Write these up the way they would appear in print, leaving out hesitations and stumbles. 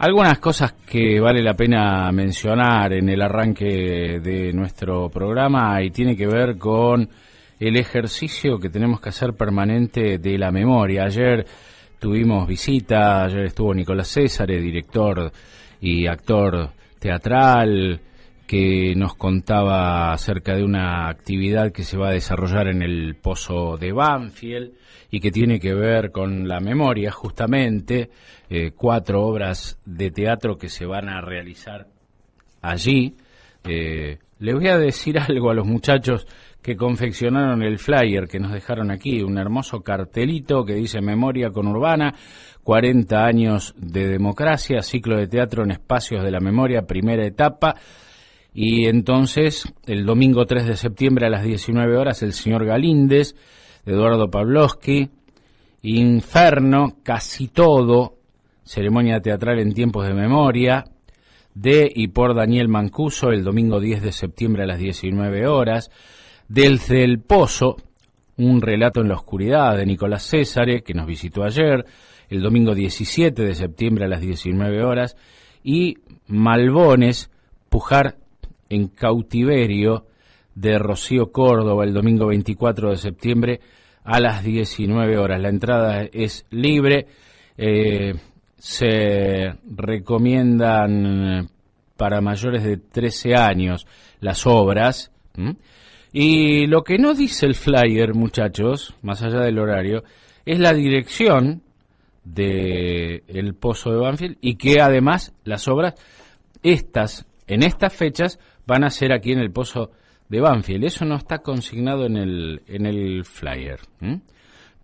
Algunas cosas que vale la pena mencionar en el arranque de nuestro programa y tiene que ver con el ejercicio que tenemos que hacer permanente de la memoria. Ayer tuvimos visita, ayer estuvo Nicolás Césare, director y actor teatral, que nos contaba acerca de una actividad que se va a desarrollar en el Pozo de Banfield y que tiene que ver con la memoria, justamente, 4 obras de teatro que se van a realizar allí. Les voy a decir algo a los muchachos que confeccionaron el flyer que nos dejaron aquí, un hermoso cartelito que dice Memoria Conurbana, 40 años de democracia, ciclo de teatro en espacios de la memoria, primera etapa. Y entonces, el domingo 3 de septiembre a las 19 horas, el señor Galíndez, Eduardo Pavlovsky, Inferno, Casi Todo, ceremonia teatral en tiempos de memoria, de y por Daniel Mancuso, el domingo 10 de septiembre a las 19 horas, Desde el Pozo, un relato en la oscuridad, de Nicolás Césare, que nos visitó ayer, el domingo 17 de septiembre a las 19 horas, y Malbones, Pujar en cautiverio, de Rocío Córdoba, el domingo 24 de septiembre a las 19 horas. La entrada es libre, se recomiendan para mayores de 13 años las obras. Y lo que no dice el flyer, muchachos, más allá del horario, es la dirección de el Pozo de Banfield, y que además las obras en estas fechas van a ser aquí en el Pozo de Banfield. Eso no está consignado en el flyer.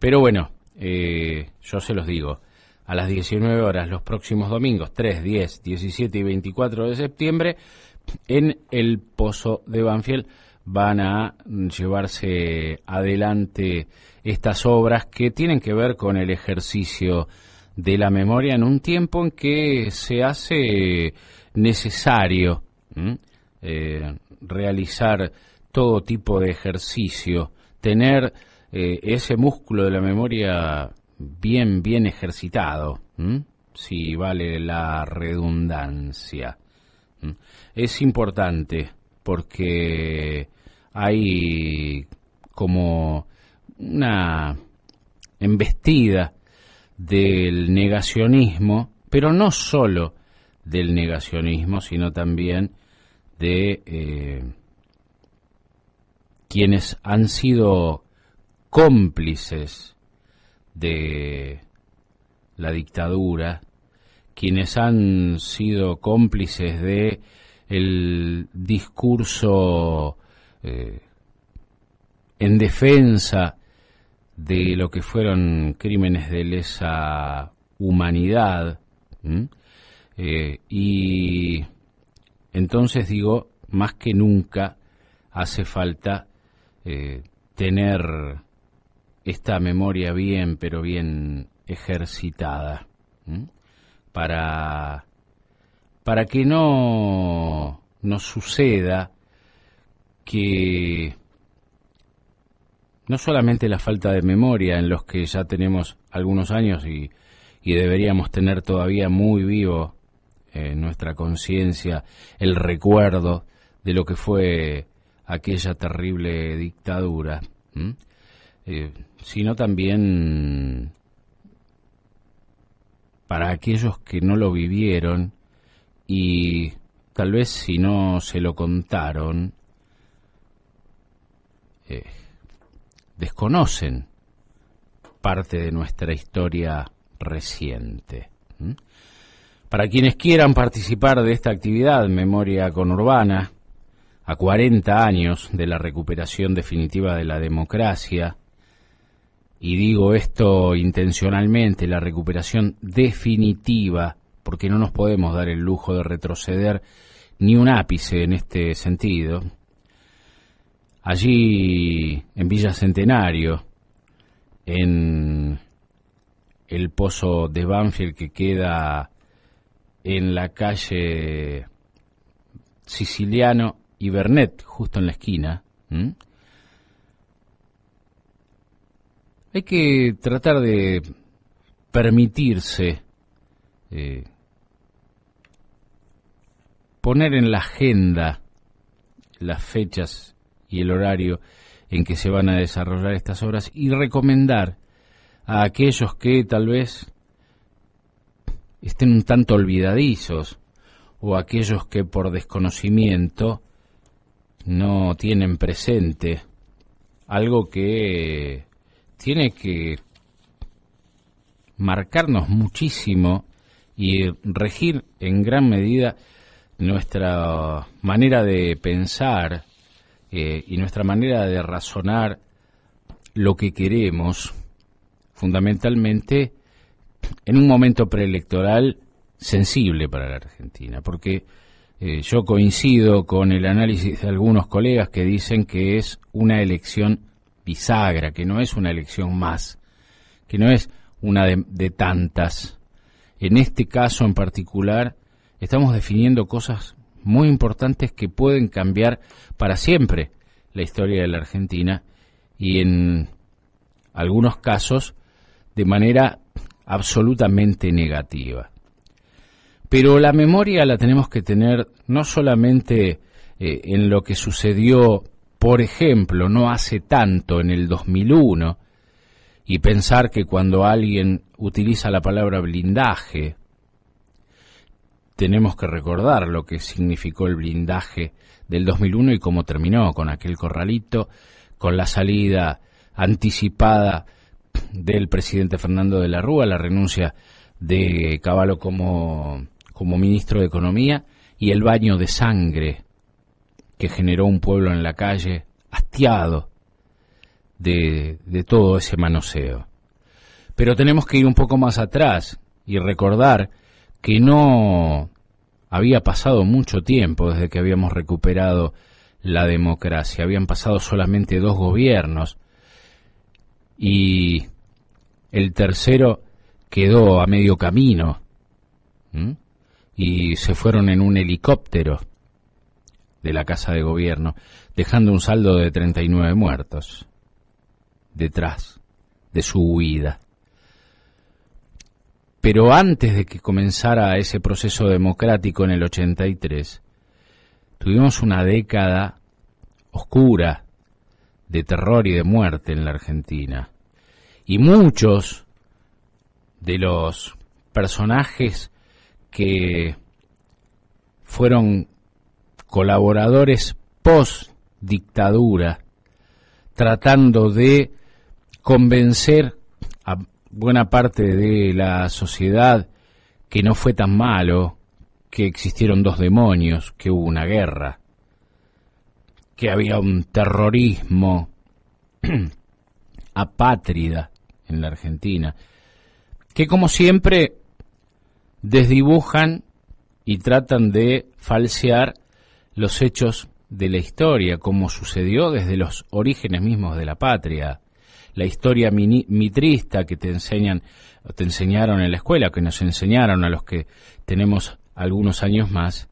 Pero bueno, yo se los digo, a las 19 horas los próximos domingos, 3, 10, 17 y 24 de septiembre, en el Pozo de Banfield van a llevarse adelante estas obras que tienen que ver con el ejercicio de la memoria en un tiempo en que se hace necesario realizar todo tipo de ejercicio, tener ese músculo de la memoria bien ejercitado, si vale la redundancia. Es importante porque hay como una embestida del negacionismo, pero no solo del negacionismo, sino también de quienes han sido cómplices de la dictadura, quienes han sido cómplices de el discurso en defensa de lo que fueron crímenes de lesa humanidad. Y entonces digo, más que nunca hace falta tener esta memoria pero bien ejercitada, para que no nos suceda que no solamente la falta de memoria en los que ya tenemos algunos años y deberíamos tener todavía muy vivo en nuestra conciencia el recuerdo de lo que fue aquella terrible dictadura, sino también para aquellos que no lo vivieron y tal vez si no se lo contaron, desconocen parte de nuestra historia reciente. Para quienes quieran participar de esta actividad, Memoria Conurbana, a 40 años de la recuperación definitiva de la democracia, y digo esto intencionalmente, la recuperación definitiva, porque no nos podemos dar el lujo de retroceder ni un ápice en este sentido. Allí en Villa Centenario, en el Pozo de Banfield, que queda en la calle Siciliano y Bernet, justo en la esquina, hay que tratar de permitirse poner en la agenda las fechas y el horario en que se van a desarrollar estas obras y recomendar a aquellos que tal vez estén un tanto olvidadizos o aquellos que por desconocimiento no tienen presente algo que tiene que marcarnos muchísimo y regir en gran medida nuestra manera de pensar y nuestra manera de razonar lo que queremos, fundamentalmente en un momento preelectoral sensible para la Argentina, porque yo coincido con el análisis de algunos colegas que dicen que es una elección bisagra, que no es una elección más, que no es una de tantas. En este caso en particular estamos definiendo cosas muy importantes que pueden cambiar para siempre la historia de la Argentina y en algunos casos de manera absolutamente negativa. Pero la memoria la tenemos que tener no solamente en lo que sucedió, por ejemplo, no hace tanto, en el 2001, y pensar que cuando alguien utiliza la palabra blindaje, tenemos que recordar lo que significó el blindaje del 2001 y cómo terminó con aquel corralito, con la salida anticipada del presidente Fernando de la Rúa, la renuncia de Cavallo como ministro de Economía y el baño de sangre que generó un pueblo en la calle hastiado de todo ese manoseo. Pero tenemos que ir un poco más atrás y recordar que no había pasado mucho tiempo desde que habíamos recuperado la democracia. Habían pasado solamente 2 gobiernos y el tercero quedó a medio camino y se fueron en un helicóptero de la Casa de Gobierno, dejando un saldo de 39 muertos detrás de su huida. Pero antes de que comenzara ese proceso democrático en el 83, tuvimos una década oscura de terror y de muerte en la Argentina. Y muchos de los personajes que fueron colaboradores post-dictadura, tratando de convencer a buena parte de la sociedad que no fue tan malo, que existieron 2 demonios, que hubo una guerra, que había un terrorismo apátrida en la Argentina, que como siempre desdibujan y tratan de falsear los hechos de la historia, como sucedió desde los orígenes mismos de la patria. La historia mitrista que te enseñaron en la escuela, que nos enseñaron a los que tenemos algunos años más,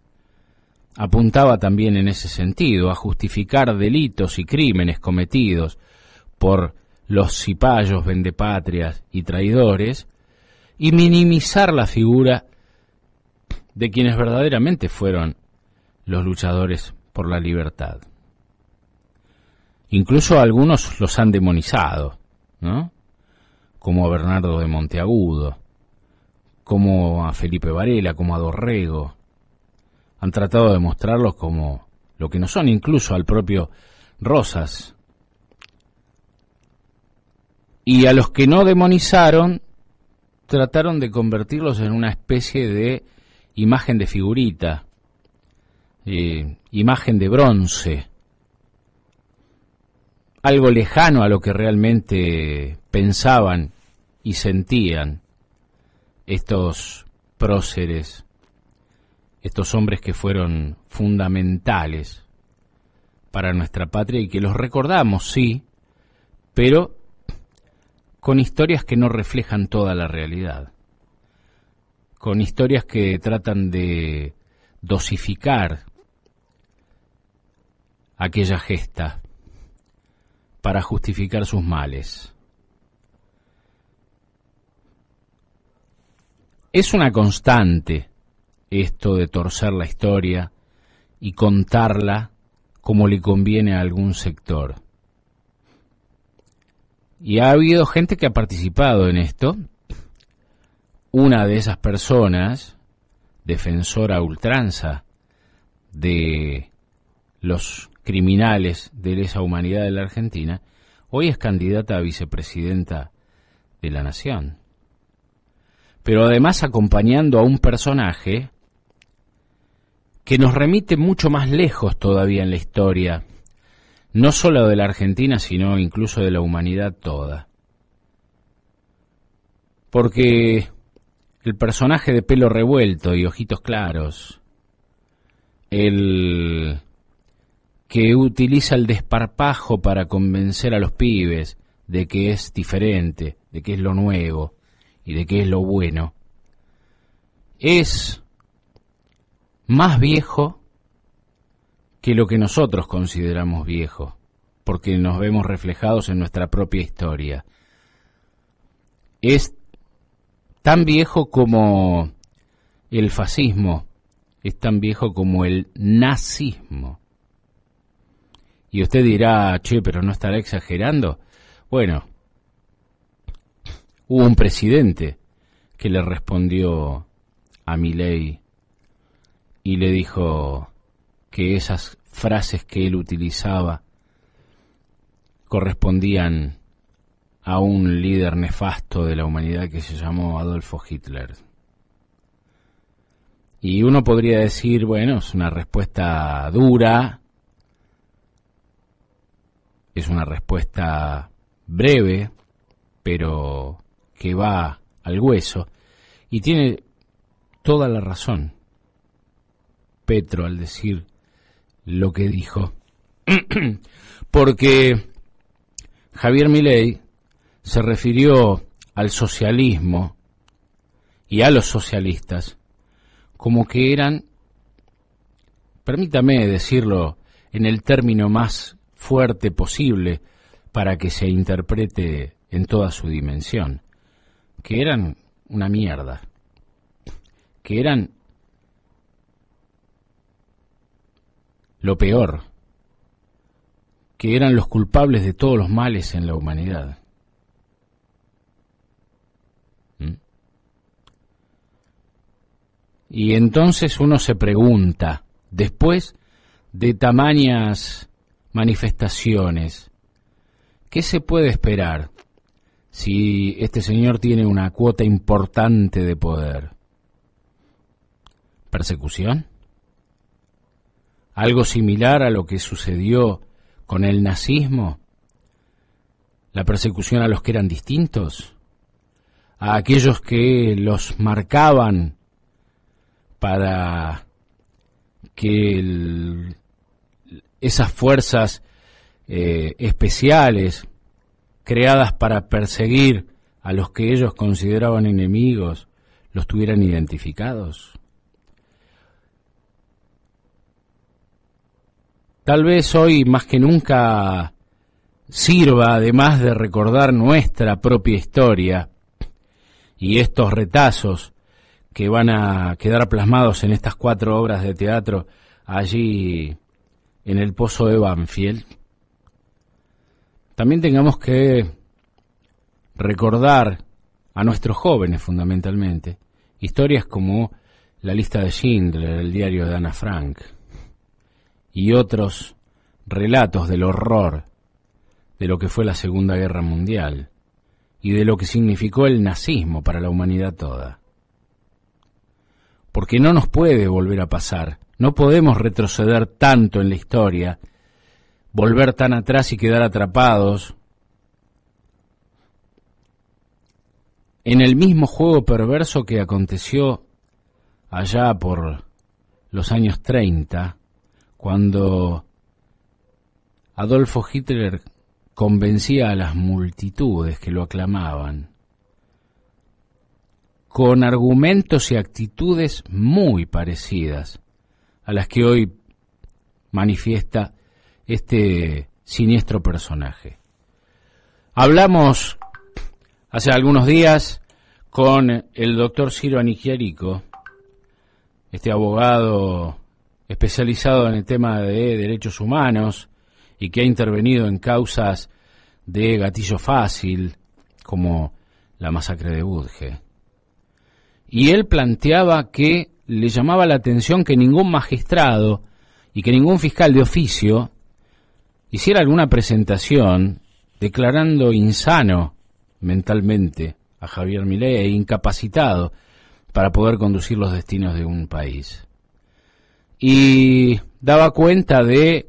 apuntaba también en ese sentido, a justificar delitos y crímenes cometidos por los cipayos, vendepatrias y traidores, y minimizar la figura de quienes verdaderamente fueron los luchadores por la libertad. Incluso algunos los han demonizado, ¿no? Como a Bernardo de Monteagudo, como a Felipe Varela, como a Dorrego. Han tratado de mostrarlos como lo que no son, incluso al propio Rosas. Y a los que no demonizaron, trataron de convertirlos en una especie de imagen de figurita, imagen de bronce, algo lejano a lo que realmente pensaban y sentían estos próceres, estos hombres que fueron fundamentales para nuestra patria y que los recordamos, sí, pero con historias que no reflejan toda la realidad, con historias que tratan de dosificar aquella gesta para justificar sus males. Es una constante esto de torcer la historia y contarla como le conviene a algún sector. Y ha habido gente que ha participado en esto. Una de esas personas, defensora a ultranza de los criminales de lesa humanidad de la Argentina, hoy es candidata a vicepresidenta de la Nación. Pero además acompañando a un personaje que nos remite mucho más lejos todavía en la historia, no solo de la Argentina, sino incluso de la humanidad toda. Porque el personaje de pelo revuelto y ojitos claros, el que utiliza el desparpajo para convencer a los pibes de que es diferente, de que es lo nuevo y de que es lo bueno, es más viejo que lo que nosotros consideramos viejo, porque nos vemos reflejados en nuestra propia historia. Es tan viejo como el fascismo, es tan viejo como el nazismo. Y usted dirá, che, pero ¿no estará exagerando? Bueno, hubo un presidente que le respondió a Milei y le dijo que esas frases que él utilizaba correspondían a un líder nefasto de la humanidad que se llamó Adolfo Hitler. Y uno podría decir, bueno, es una respuesta dura, es una respuesta breve, pero que va al hueso, y tiene toda la razón Petro al decir lo que dijo, porque Javier Milei se refirió al socialismo y a los socialistas como que eran, permítame decirlo en el término más fuerte posible para que se interprete en toda su dimensión, que eran una mierda, que eran lo peor, que eran los culpables de todos los males en la humanidad. Y entonces uno se pregunta, después de tamañas manifestaciones, ¿qué se puede esperar si este señor tiene una cuota importante de poder? ¿Persecución? ¿Algo similar a lo que sucedió con el nazismo? ¿La persecución a los que eran distintos? ¿A aquellos que los marcaban para que esas fuerzas especiales creadas para perseguir a los que ellos consideraban enemigos los tuvieran identificados? Tal vez hoy más que nunca sirva, además de recordar nuestra propia historia y estos retazos que van a quedar plasmados en estas 4 obras de teatro allí en el Pozo de Banfield, también tengamos que recordar a nuestros jóvenes fundamentalmente historias como La lista de Schindler, el diario de Ana Frank y otros relatos del horror de lo que fue la Segunda Guerra Mundial y de lo que significó el nazismo para la humanidad toda. Porque no nos puede volver a pasar, no podemos retroceder tanto en la historia, volver tan atrás y quedar atrapados en el mismo juego perverso que aconteció allá por los años 30, cuando Adolfo Hitler convencía a las multitudes que lo aclamaban con argumentos y actitudes muy parecidas a las que hoy manifiesta este siniestro personaje. Hablamos hace algunos días con el doctor Ciro Anichiarico, este abogado especializado en el tema de derechos humanos y que ha intervenido en causas de gatillo fácil, como la masacre de Budge. Y él planteaba que le llamaba la atención que ningún magistrado y que ningún fiscal de oficio hiciera alguna presentación declarando insano mentalmente a Javier Milei e incapacitado para poder conducir los destinos de un país. Y daba cuenta de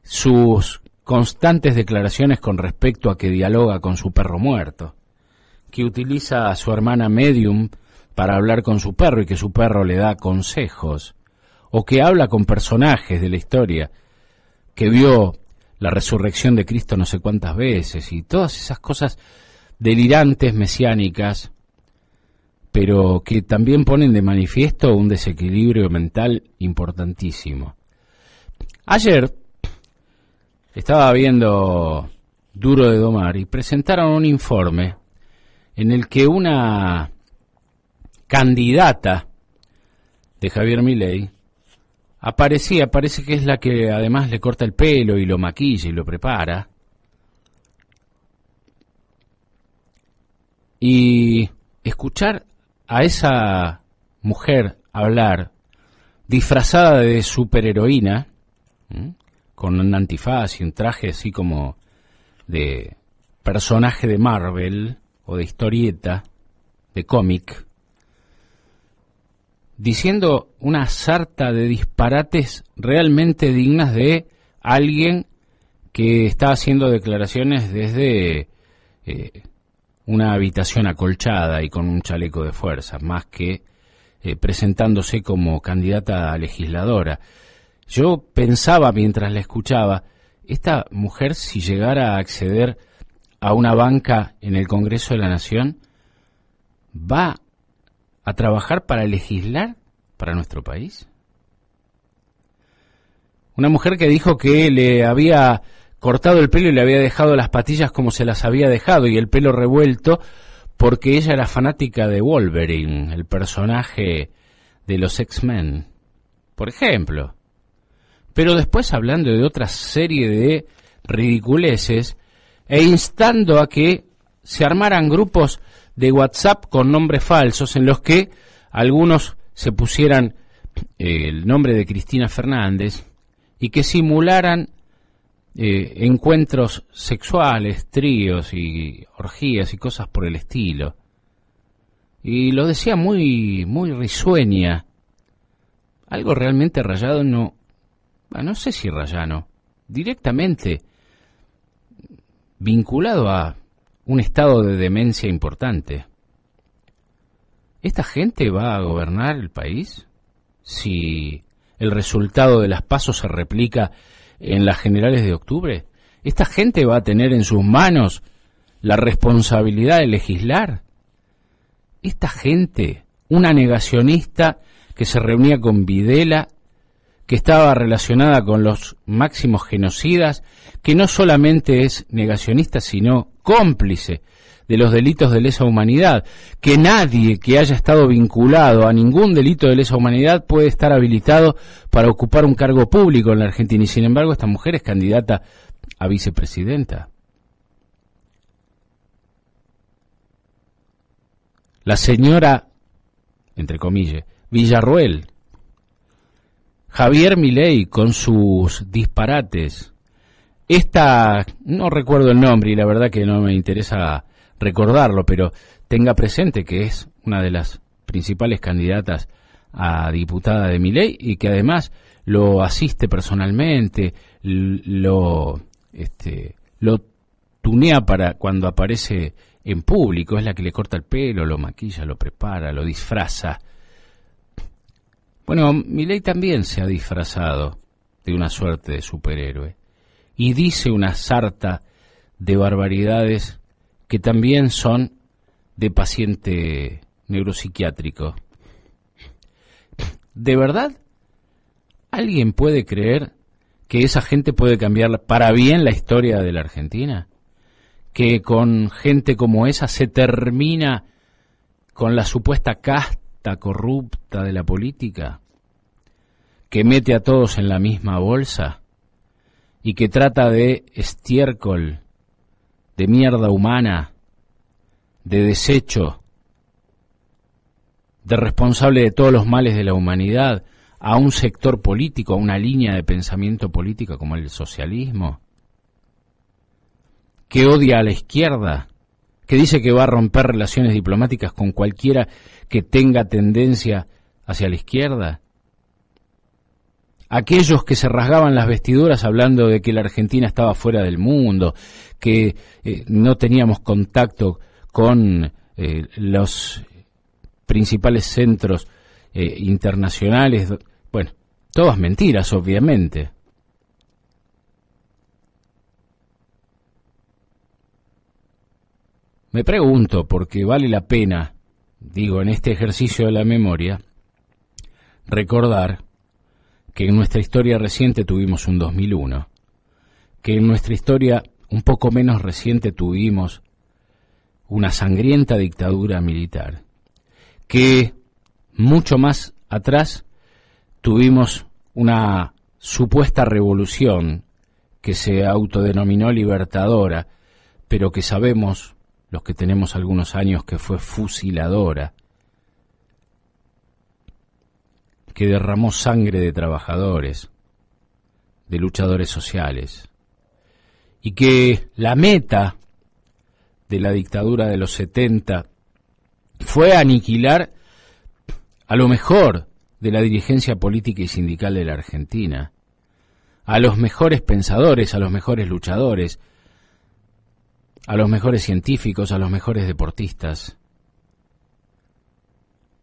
sus constantes declaraciones con respecto a que dialoga con su perro muerto, que utiliza a su hermana medium para hablar con su perro y que su perro le da consejos, o que habla con personajes de la historia, que vio la resurrección de Cristo no sé cuántas veces, y todas esas cosas delirantes, mesiánicas, pero que también ponen de manifiesto un desequilibrio mental importantísimo. Ayer estaba viendo Duro de Domar y presentaron un informe en el que una candidata de Javier Milei parece que es la que además le corta el pelo y lo maquilla y lo prepara. Y escuchar a esa mujer hablar disfrazada de superheroína, con un antifaz y un traje así como de personaje de Marvel o de historieta, de cómic, diciendo una sarta de disparates realmente dignas de alguien que está haciendo declaraciones desde una habitación acolchada y con un chaleco de fuerza, más que presentándose como candidata a legisladora. Yo pensaba mientras la escuchaba, esta mujer, si llegara a acceder a una banca en el Congreso de la Nación, ¿va a trabajar para legislar para nuestro país? Una mujer que dijo que le había cortado el pelo y le había dejado las patillas como se las había dejado y el pelo revuelto porque ella era fanática de Wolverine, el personaje de los X-Men, por ejemplo. Pero después hablando de otra serie de ridiculeces e instando a que se armaran grupos de WhatsApp con nombres falsos en los que algunos se pusieran el nombre de Cristina Fernández y que simularan encuentros sexuales, tríos y orgías y cosas por el estilo. Y lo decía muy risueña, algo realmente rayado, no sé si rayano, directamente vinculado a un estado de demencia importante. ¿Esta gente va a gobernar el país? Si el resultado de las PASO se replica en las generales de octubre, ¿esta gente va a tener en sus manos la responsabilidad de legislar? Esta gente, una negacionista que se reunía con Videla, que estaba relacionada con los máximos genocidas, que no solamente es negacionista, sino cómplice de los delitos de lesa humanidad, que nadie que haya estado vinculado a ningún delito de lesa humanidad puede estar habilitado para ocupar un cargo público en la Argentina, y sin embargo esta mujer es candidata a vicepresidenta. La señora, entre comillas, Villarroel, Javier Milei con sus disparates, no recuerdo el nombre y la verdad que no me interesa recordarlo, pero tenga presente que es una de las principales candidatas a diputada de Milei y que además lo asiste personalmente, lo tunea para cuando aparece en público, es la que le corta el pelo, lo maquilla, lo prepara, lo disfraza. Bueno, Milei también se ha disfrazado de una suerte de superhéroe y dice una sarta de barbaridades que también son de paciente neuropsiquiátrico. ¿De verdad alguien puede creer que esa gente puede cambiar para bien la historia de la Argentina? ¿Que con gente como esa se termina con la supuesta casta corrupta de la política? que mete a todos en la misma bolsa y que trata de estiércol, de mierda humana, de desecho, de responsable de todos los males de la humanidad, a un sector político, a una línea de pensamiento política como el socialismo, que odia a la izquierda, que dice que va a romper relaciones diplomáticas con cualquiera que tenga tendencia hacia la izquierda. Aquellos que se rasgaban las vestiduras hablando de que la Argentina estaba fuera del mundo, que no teníamos contacto con los principales centros internacionales. Bueno, todas mentiras, obviamente. Me pregunto, porque vale la pena, digo, en este ejercicio de la memoria, recordar que en nuestra historia reciente tuvimos un 2001, que en nuestra historia un poco menos reciente tuvimos una sangrienta dictadura militar, que mucho más atrás tuvimos una supuesta revolución que se autodenominó libertadora, pero que sabemos, los que tenemos algunos años, que fue fusiladora, que derramó sangre de trabajadores, de luchadores sociales, y que la meta de la dictadura de los 70 fue aniquilar a lo mejor de la dirigencia política y sindical de la Argentina, a los mejores pensadores, a los mejores luchadores, a los mejores científicos, a los mejores deportistas,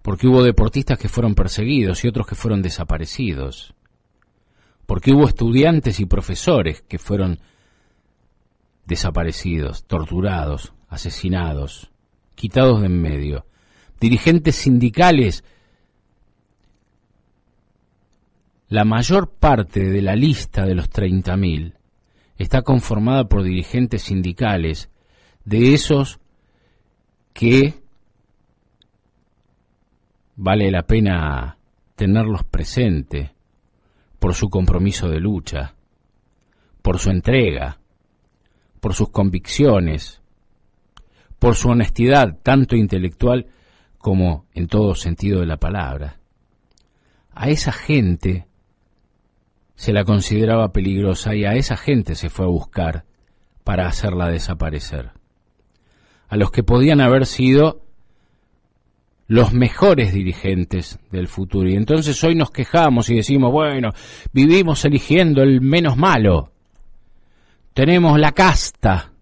porque hubo deportistas que fueron perseguidos y otros que fueron desaparecidos, porque hubo estudiantes y profesores que fueron desaparecidos, torturados, asesinados, quitados de en medio, dirigentes sindicales. La mayor parte de la lista de los 30.000 está conformada por dirigentes sindicales, de esos que vale la pena tenerlos presente por su compromiso de lucha, por su entrega, por sus convicciones, por su honestidad, tanto intelectual como en todo sentido de la palabra. A esa gente se la consideraba peligrosa y a esa gente se fue a buscar para hacerla desaparecer. A los que podían haber sido los mejores dirigentes del futuro. Y entonces hoy nos quejamos y decimos, bueno, vivimos eligiendo el menos malo. Tenemos la casta.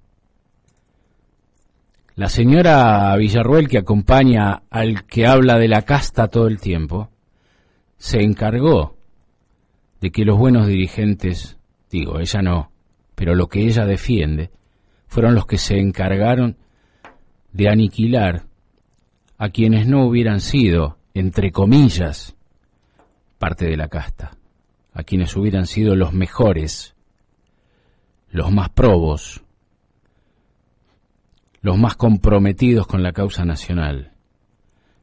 La señora Villarruel, que acompaña al que habla de la casta todo el tiempo, se encargó de que los buenos dirigentes, digo, ella no, pero lo que ella defiende, fueron los que se encargaron de aniquilar a quienes no hubieran sido, entre comillas, parte de la casta, a quienes hubieran sido los mejores, los más probos, los más comprometidos con la causa nacional,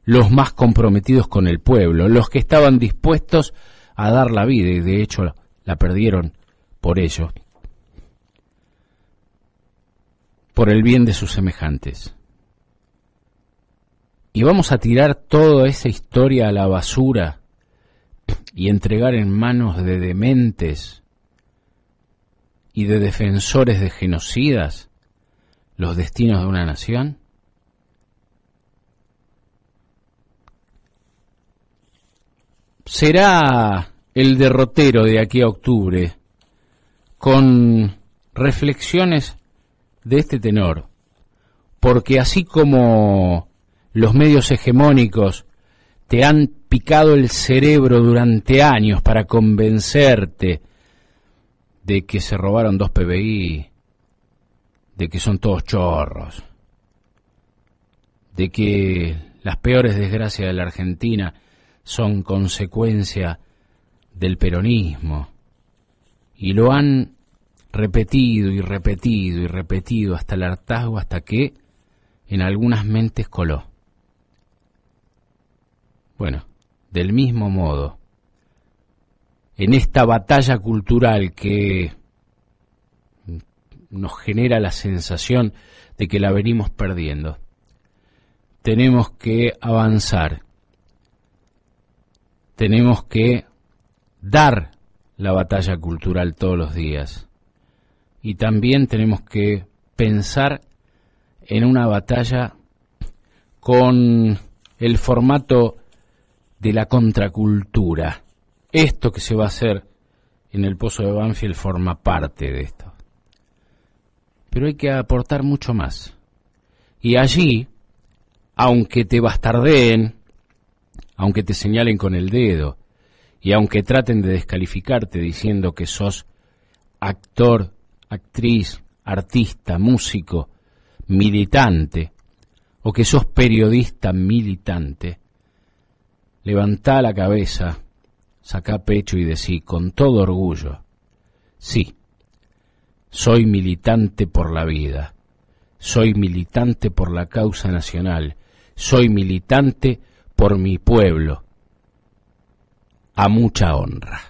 los más comprometidos con el pueblo, los que estaban dispuestos a dar la vida, y de hecho la perdieron por ello, por el bien de sus semejantes. Y vamos a tirar toda esa historia a la basura y entregar en manos de dementes y de defensores de genocidas los destinos de una nación. Será el derrotero de aquí a octubre, con reflexiones de este tenor, porque así como los medios hegemónicos te han picado el cerebro durante años para convencerte de que se robaron 2 PBI, de que son todos chorros, de que las peores desgracias de la Argentina son consecuencia del peronismo, y lo han repetido y repetido y repetido hasta el hartazgo, hasta que en algunas mentes coló. Bueno, del mismo modo, en esta batalla cultural que nos genera la sensación de que la venimos perdiendo. Tenemos que avanzar, tenemos que dar la batalla cultural todos los días y también tenemos que pensar en una batalla con el formato de la contracultura. Esto que se va a hacer en el Pozo de Banfield forma parte de esto. Pero hay que aportar mucho más. Y allí, aunque te bastardeen, aunque te señalen con el dedo, y aunque traten de descalificarte diciendo que sos actor, actriz, artista, músico, militante, o que sos periodista militante, levantá la cabeza, sacá pecho y decí con todo orgullo: sí, soy militante por la vida, soy militante por la causa nacional, soy militante por mi pueblo, a mucha honra.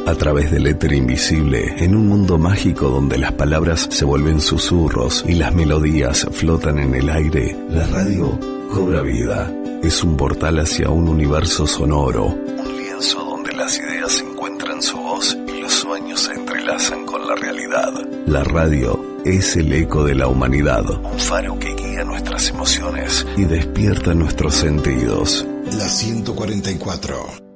A través del éter invisible, en un mundo mágico donde las palabras se vuelven susurros y las melodías flotan en el aire, la radio cobra vida. Es un portal hacia un universo sonoro, un lienzo donde las ideas encuentran su voz y los sueños se entrelazan con la realidad. La radio es el eco de la humanidad, un faro que guía nuestras emociones y despierta nuestros sentidos. La 144.